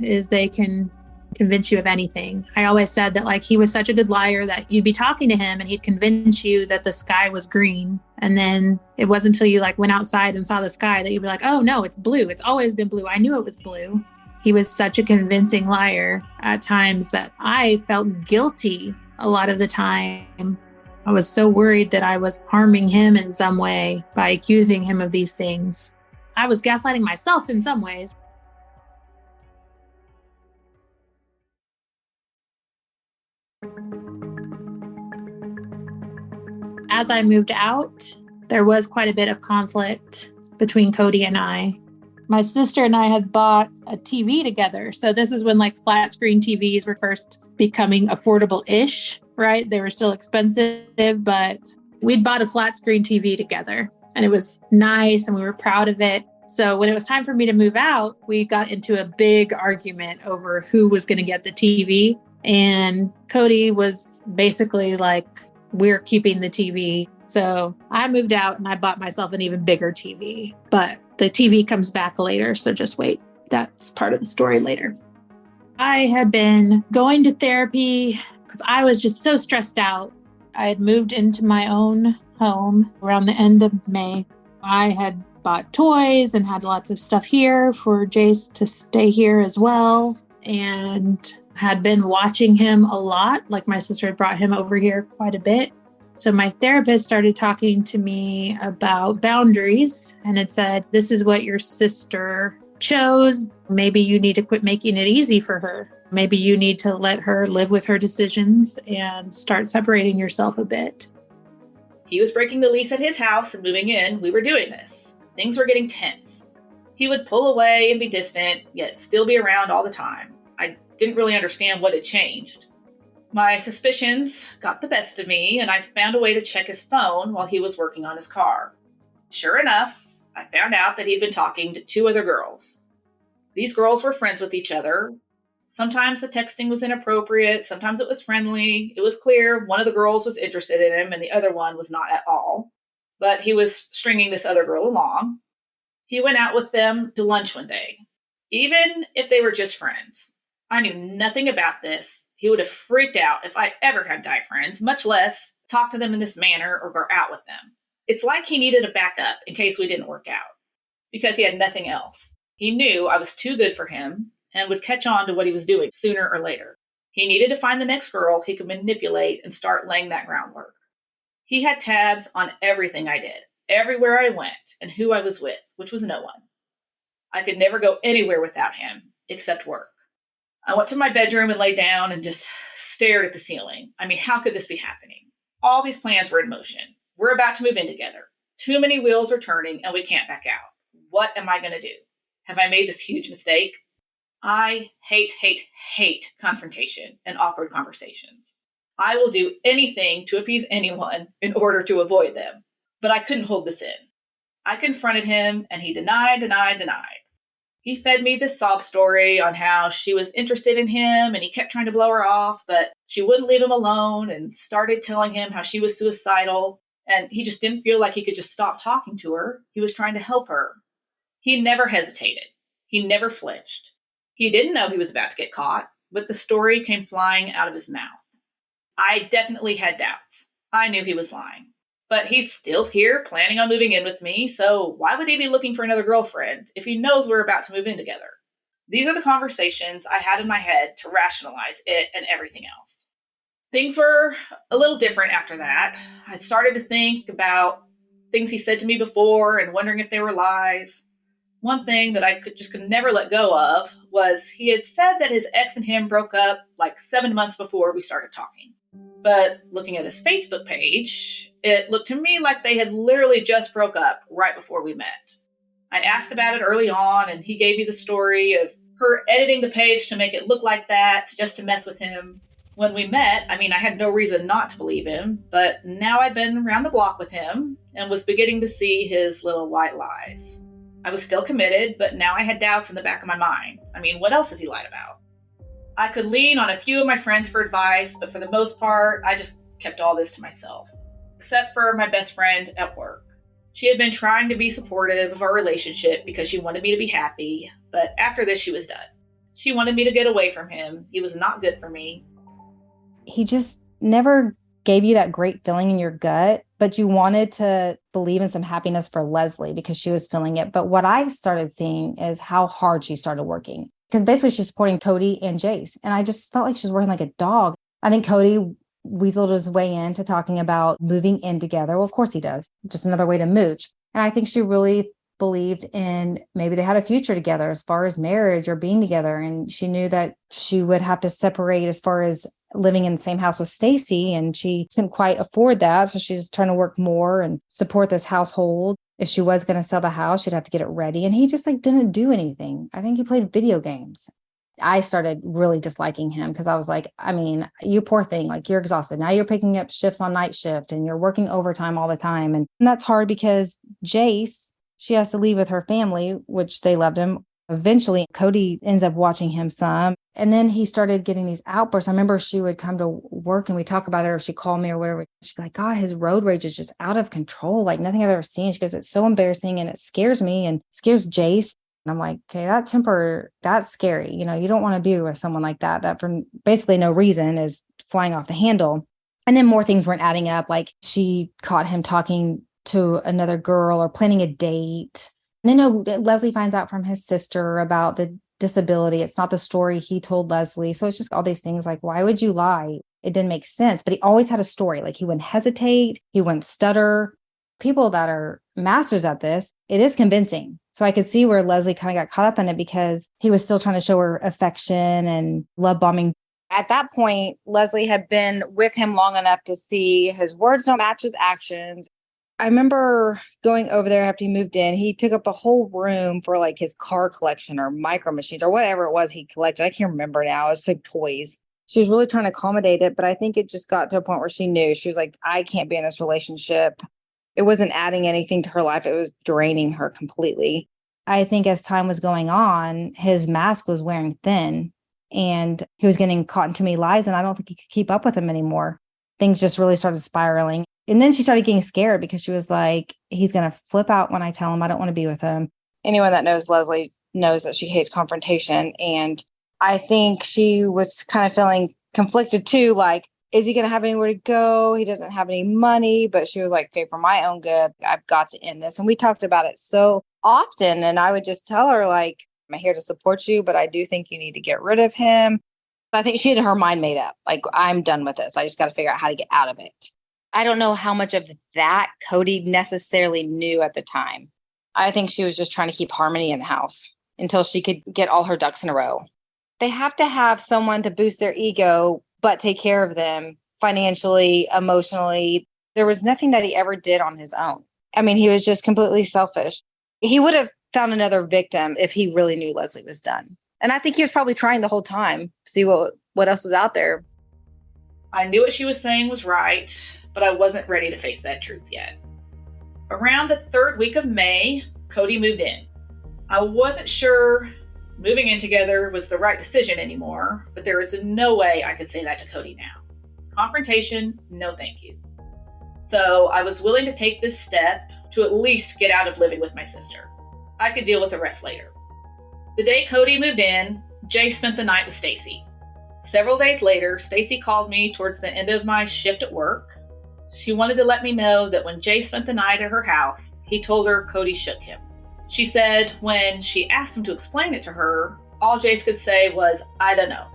E: is they can convince you of anything. I always said that like he was such a good liar that you'd be talking to him and he'd convince you that the sky was green. And then it wasn't until you like went outside and saw the sky that you'd be like, oh no, it's blue. It's always been blue. I knew it was blue. He was such a convincing liar at times that I felt guilty a lot of the time. I was so worried that I was harming him in some way by accusing him of these things. I was gaslighting myself in some ways. As I moved out, there was quite a bit of conflict between Cody and I. My sister and I had bought a TV together. So this is when like flat screen TVs were first becoming affordable-ish, right? They were still expensive, but we'd bought a flat screen TV together and it was nice and we were proud of it. So when it was time for me to move out, we got into a big argument over who was going to get the TV. And Cody was basically like, we're keeping the TV. So I moved out and I bought myself an even bigger TV, but the TV comes back later. So just wait. That's part of the story later. I had been going to therapy because I was just so stressed out. I had moved into my own home around the end of May. I had bought toys and had lots of stuff here for Jace to stay here as well. And had been watching him a lot. Like my sister had brought him over here quite a bit. So my therapist started talking to me about boundaries and it said, this is what your sister chose. Maybe you need to quit making it easy for her. Maybe you need to let her live with her decisions and start separating yourself a bit.
C: He was breaking the lease at his house and moving in. We were doing this. Things were getting tense. He would pull away and be distant, yet still be around all the time. I didn't really understand what had changed. My suspicions got the best of me, and I found a way to check his phone while he was working on his car. Sure enough, I found out that he'd been talking to 2 other girls. These girls were friends with each other. Sometimes the texting was inappropriate, sometimes it was friendly. It was clear one of the girls was interested in him and the other one was not at all. But he was stringing this other girl along. He went out with them to lunch one day. Even if they were just friends, I knew nothing about this. He would have freaked out if I ever had guy friends, much less talk to them in this manner or go out with them. It's like he needed a backup in case we didn't work out, because he had nothing else. He knew I was too good for him and would catch on to what he was doing sooner or later. He needed to find the next girl he could manipulate and start laying that groundwork. He had tabs on everything I did, everywhere I went, and who I was with, which was no one. I could never go anywhere without him, except work. I went to my bedroom and lay down and just stared at the ceiling. I mean, how could this be happening? All these plans were in motion. We're about to move in together. Too many wheels are turning and we can't back out. What am I going to do? Have I made this huge mistake? I hate confrontation and awkward conversations. I will do anything to appease anyone in order to avoid them. But I couldn't hold this in. I confronted him and he denied. He fed me this sob story on how she was interested in him and he kept trying to blow her off, but she wouldn't leave him alone and started telling him how she was suicidal. And he just didn't feel like he could just stop talking to her. He was trying to help her. He never hesitated. He never flinched. He didn't know he was about to get caught, but the story came flying out of his mouth. I definitely had doubts. I knew he was lying. But he's still here, planning on moving in with me, so why would he be looking for another girlfriend if he knows we're about to move in together? These are the conversations I had in my head to rationalize it and everything else. Things were a little different after that. I started to think about things he said to me before and wondering if they were lies. One thing that I could never let go of was he had said that his ex and him broke up like 7 months before we started talking. But looking at his Facebook page, it looked to me like they had literally just broke up right before we met. I asked about it early on, and he gave me the story of her editing the page to make it look like that, just to mess with him. When we met, I had no reason not to believe him, but now I'd been around the block with him and was beginning to see his little white lies. I was still committed, but now I had doubts in the back of my mind. What else has he lied about? I could lean on a few of my friends for advice, but for the most part, I just kept all this to myself, except for my best friend at work. She had been trying to be supportive of our relationship because she wanted me to be happy, but after this, she was done. She wanted me to get away from him. He was not good for me.
D: He just never gave you that great feeling in your gut, but you wanted to believe in some happiness for Leslie because she was feeling it. But what I started seeing is how hard she started working. Because basically she's supporting Cody and Jace. And I just felt like she was working like a dog. I think Cody weaseled his way into talking about moving in together. Well, of course he does. Just another way to mooch. And I think she really believed in maybe they had a future together as far as marriage or being together. And she knew that she would have to separate as far as living in the same house with Stacy. And she couldn't quite afford that. So she's trying to work more and support this household. If she was going to sell the house, she'd have to get it ready. And he just didn't do anything. I think he played video games. I started really disliking him because I was like, you poor thing, you're exhausted. Now you're picking up shifts on night shift and you're working overtime all the time. And that's hard because Jace, she has to leave with her family, which they loved him. Eventually, Cody ends up watching him some. And then he started getting these outbursts. I remember she would come to work and we talk about it, or she'd call me or whatever. She'd be like, God, his road rage is just out of control. Like nothing I've ever seen. She goes, it's so embarrassing and it scares me and scares Jace. And I'm like, okay, that temper, that's scary. You don't want to be with someone like that, that for basically no reason is flying off the handle. And then more things weren't adding up. Like she caught him talking to another girl or planning a date. And then Leslie finds out from his sister about the disability. It's not the story he told Leslie. So it's just all these things like, why would you lie? It didn't make sense. But he always had a story. Like he wouldn't hesitate. He wouldn't stutter. People that are masters at this, it is convincing. So I could see where Leslie kind of got caught up in it because he was still trying to show her affection and love bombing. At that point, Leslie had been with him long enough to see his words don't match his actions. I remember going over there after he moved in. He took up a whole room for his car collection or micro machines or whatever it was he collected. I can't remember now. It's like toys. She was really trying to accommodate it, but I think it just got to a point where she knew. She was like, I can't be in this relationship. It wasn't adding anything to her life. It was draining her completely. I think as time was going on, his mask was wearing thin and he was getting caught in too many lies. And I don't think he could keep up with him anymore. Things just really started spiraling. And then she started getting scared because she was like, he's going to flip out when I tell him I don't want to be with him. Anyone that knows Leslie knows that she hates confrontation. And I think she was kind of feeling conflicted too. Like, is he going to have anywhere to go? He doesn't have any money. But she was like, okay, for my own good, I've got to end this. And we talked about it so often. And I would just tell her, like, I'm here to support you, but I do think you need to get rid of him. I think she had her mind made up. Like, I'm done with this. I just got to figure out how to get out of it. I don't know how much of that Cody necessarily knew at the time. I think she was just trying to keep harmony in the house until she could get all her ducks in a row. They have to have someone to boost their ego, but take care of them financially, emotionally. There was nothing that he ever did on his own. I mean, he was just completely selfish. He would have found another victim if he really knew Leslie was done. And I think he was probably trying the whole time, see what else was out there.
C: I knew what she was saying was right, but I wasn't ready to face that truth yet. Around the 3rd week of May, Cody moved in. I wasn't sure moving in together was the right decision anymore, but there is no way I could say that to Cody now. Confrontation, no thank you. So I was willing to take this step to at least get out of living with my sister. I could deal with the rest later. The day Cody moved in, Jay spent the night with Stacy. Several days later, Stacy called me towards the end of my shift at work. She wanted to let me know that when Jay spent the night at her house, he told her Cody shook him. She said when she asked him to explain it to her, all Jace could say was, "I don't know."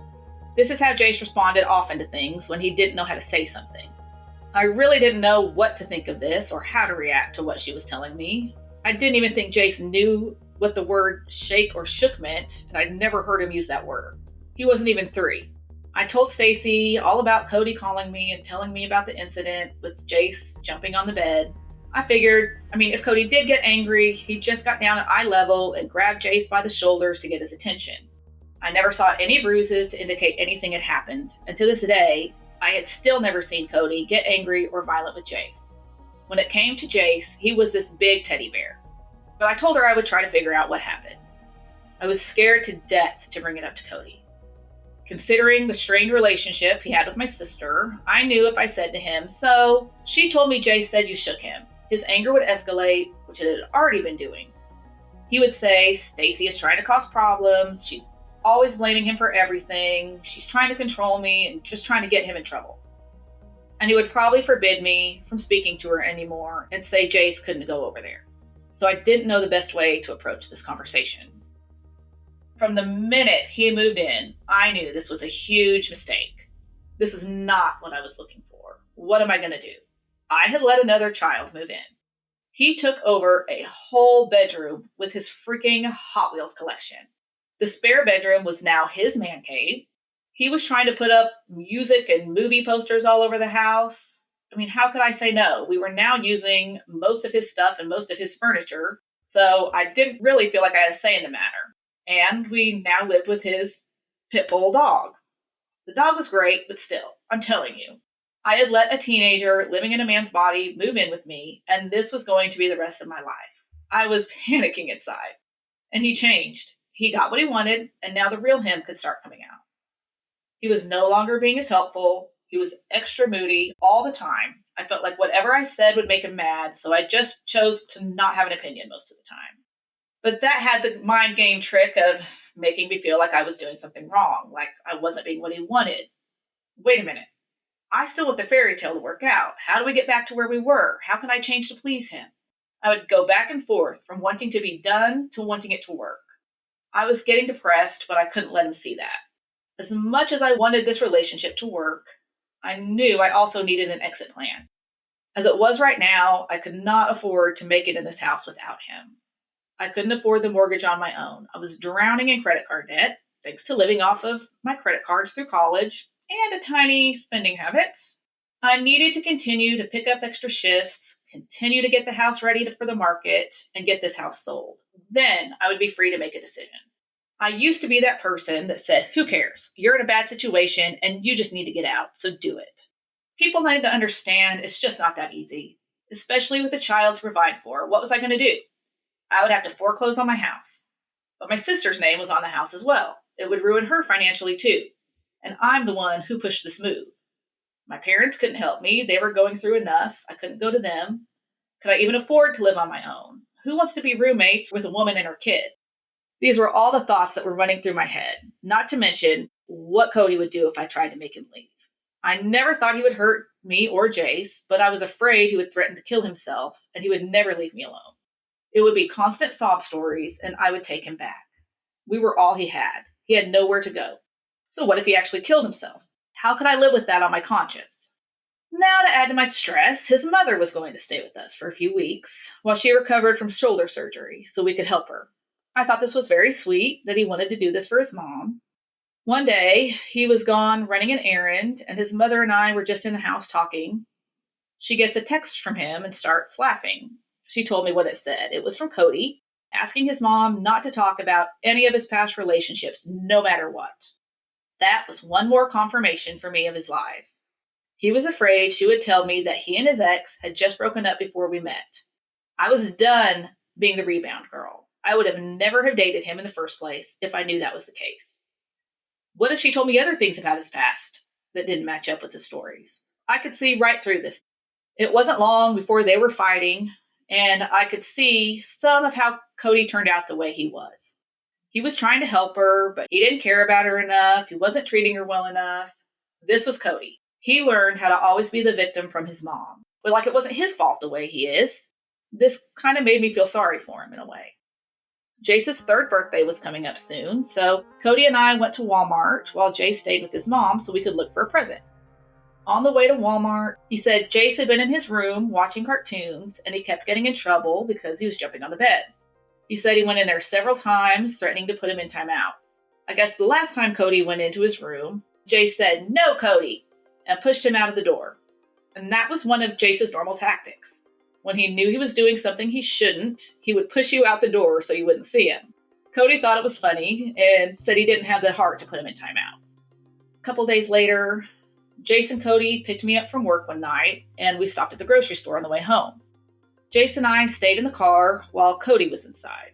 C: This is how Jace responded often to things when he didn't know how to say something. I really didn't know what to think of this or how to react to what she was telling me. I didn't even think Jace knew what the word shake or shook meant, and I'd never heard him use that word. He wasn't even 3. I told Stacy all about Cody calling me and telling me about the incident with Jace jumping on the bed. I figured, if Cody did get angry, he just got down at eye level and grabbed Jace by the shoulders to get his attention. I never saw any bruises to indicate anything had happened, and to this day, I had still never seen Cody get angry or violent with Jace. When it came to Jace, he was this big teddy bear. But I told her I would try to figure out what happened. I was scared to death to bring it up to Cody. Considering the strained relationship he had with my sister, I knew if I said to him, "So, she told me Jace said you shook him," his anger would escalate, which it had already been doing. He would say, "Stacy is trying to cause problems. She's always blaming him for everything. She's trying to control me and just trying to get him in trouble." And he would probably forbid me from speaking to her anymore and say Jace couldn't go over there. So I didn't know the best way to approach this conversation. From the minute he moved in, I knew this was a huge mistake. This is not what I was looking for. What am I going to do? I had let another child move in. He took over a whole bedroom with his freaking Hot Wheels collection. The spare bedroom was now his man cave. He was trying to put up music and movie posters all over the house. How could I say no? We were now using most of his stuff and most of his furniture, so I didn't really feel like I had a say in the matter. And we now lived with his pit bull dog. The dog was great, but still, I'm telling you, I had let a teenager living in a man's body move in with me, and this was going to be the rest of my life. I was panicking inside. And he changed. He got what he wanted, and now the real him could start coming out. He was no longer being as helpful. He was extra moody all the time. I felt like whatever I said would make him mad, so I just chose to not have an opinion most of the time. But that had the mind game trick of making me feel like I was doing something wrong, like I wasn't being what he wanted. Wait a minute. I still want the fairy tale to work out. How do we get back to where we were? How can I change to please him? I would go back and forth from wanting to be done to wanting it to work. I was getting depressed, but I couldn't let him see that. As much as I wanted this relationship to work, I knew I also needed an exit plan. As it was right now, I could not afford to make it in this house without him. I couldn't afford the mortgage on my own. I was drowning in credit card debt, thanks to living off of my credit cards through college and a tiny spending habit. I needed to continue to pick up extra shifts, continue to get the house ready for the market, and get this house sold. Then I would be free to make a decision. I used to be that person that said, "Who cares? You're in a bad situation and you just need to get out, so do it." People need to understand it's just not that easy, especially with a child to provide for. What was I going to do? I would have to foreclose on my house. But my sister's name was on the house as well. It would ruin her financially too. And I'm the one who pushed this move. My parents couldn't help me. They were going through enough. I couldn't go to them. Could I even afford to live on my own? Who wants to be roommates with a woman and her kid? These were all the thoughts that were running through my head, not to mention what Cody would do if I tried to make him leave. I never thought he would hurt me or Jace, but I was afraid he would threaten to kill himself and he would never leave me alone. It would be constant sob stories and I would take him back. We were all he had. He had nowhere to go. So what if he actually killed himself? How could I live with that on my conscience? Now, to add to my stress, his mother was going to stay with us for a few weeks while she recovered from shoulder surgery so we could help her. I thought this was very sweet that he wanted to do this for his mom. One day, he was gone running an errand, and his mother and I were just in the house talking. She gets a text from him and starts laughing. She told me what it said. It was from Cody, asking his mom not to talk about any of his past relationships, no matter what. That was one more confirmation for me of his lies. He was afraid she would tell me that he and his ex had just broken up before we met. I was done being the rebound girl. I would have never have dated him in the first place if I knew that was the case. What if she told me other things about his past that didn't match up with the stories? I could see right through this. It wasn't long before they were fighting, and I could see some of how Cody turned out the way he was. He was trying to help her, but he didn't care about her enough. He wasn't treating her well enough. This was Cody. He learned how to always be the victim from his mom, but like it wasn't his fault the way he is. This kind of made me feel sorry for him in a way. Jace's third birthday was coming up soon, so Cody and I went to Walmart while Jace stayed with his mom so we could look for a present. On the way to Walmart, he said Jace had been in his room watching cartoons and he kept getting in trouble because he was jumping on the bed. He said he went in there several times, threatening to put him in timeout. I guess the last time Cody went into his room, Jace said, "No, Cody," and pushed him out of the door. And that was one of Jace's normal tactics. When he knew he was doing something he shouldn't, he would push you out the door so you wouldn't see him. Cody thought it was funny and said he didn't have the heart to put him in timeout. A couple days later, Jace and Cody picked me up from work one night, and we stopped at the grocery store on the way home. Jace and I stayed in the car while Cody was inside.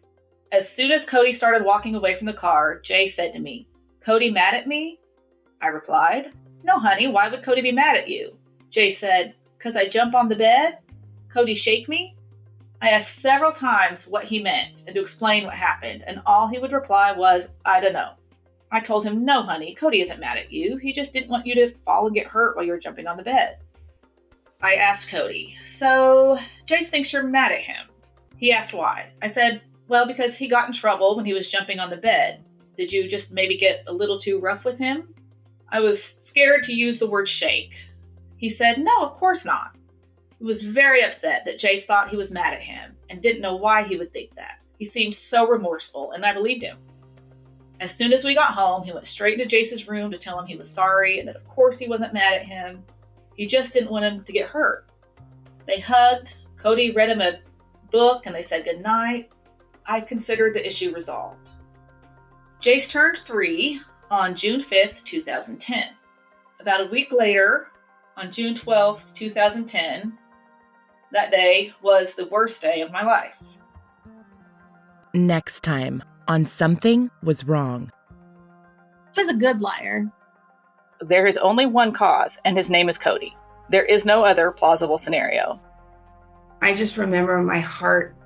C: As soon as Cody started walking away from the car, Jace said to me, "Cody mad at me?" I replied, "No, honey, why would Cody be mad at you?" Jace said, "'Cause I jump on the bed? Cody shake me?" I asked several times what he meant and to explain what happened, and all he would reply was, "I don't know." I told him, "No, honey, Cody isn't mad at you. He just didn't want you to fall and get hurt while you were jumping on the bed." I asked Cody, "So Jace thinks you're mad at him." He asked why. I said, "Well, because he got in trouble when he was jumping on the bed. Did you just maybe get a little too rough with him?" I was scared to use the word shake. He said, "No, of course not." He was very upset that Jace thought he was mad at him and didn't know why he would think that. He seemed so remorseful, and I believed him. As soon as we got home, he went straight into Jace's room to tell him he was sorry and that of course he wasn't mad at him. He just didn't want him to get hurt. They hugged. Cody read him a book and they said goodnight. I considered the issue resolved. Jace turned 3 on June 5th, 2010. About a week later, on June 12th, 2010, that day was the worst day of my life.
A: Next time on Something Was Wrong.
E: He was a good liar.
C: There is only one cause, and his name is Cody. There is no other plausible scenario.
H: I just remember my heart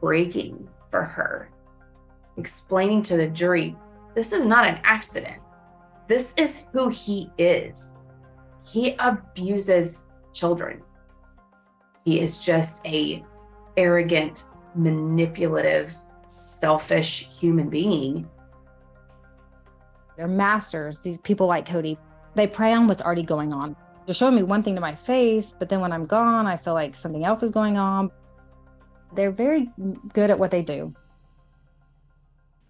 H: breaking for her, explaining to the jury, this is not an accident. This is who he is. He abuses children. He is just a arrogant, manipulative, selfish human being.
D: They're masters, these people like Cody. They prey on what's already going on. They're showing me one thing to my face, but then when I'm gone, I feel like something else is going on. They're very good at what they do.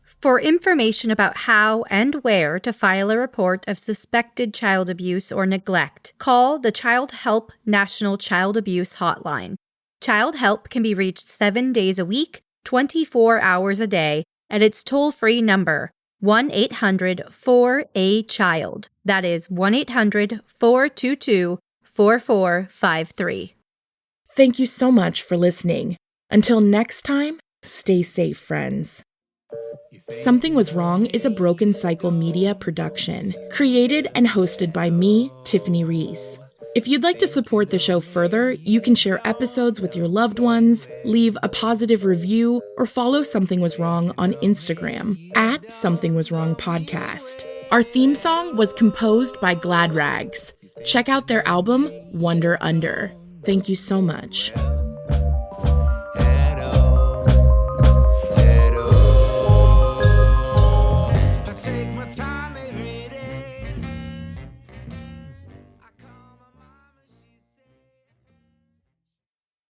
I: For information about how and where to file a report of suspected child abuse or neglect, call the Child Help National Child Abuse Hotline. Child Help can be reached 7 days a week, 24 hours a day, at its toll-free number, 1-800-4A-CHILD. That is 1-800-422-4453.
A: Thank you so much for listening. Until next time, stay safe, friends. Something Was Wrong is a Broken Cycle Media production, created and hosted by me, Tiffany Reese. If you'd like to support the show further, you can share episodes with your loved ones, leave a positive review, or follow Something Was Wrong on Instagram at Something Was Wrong Podcast. Our theme song was composed by Glad Rags. Check out their album, Wonder Under. Thank you so much.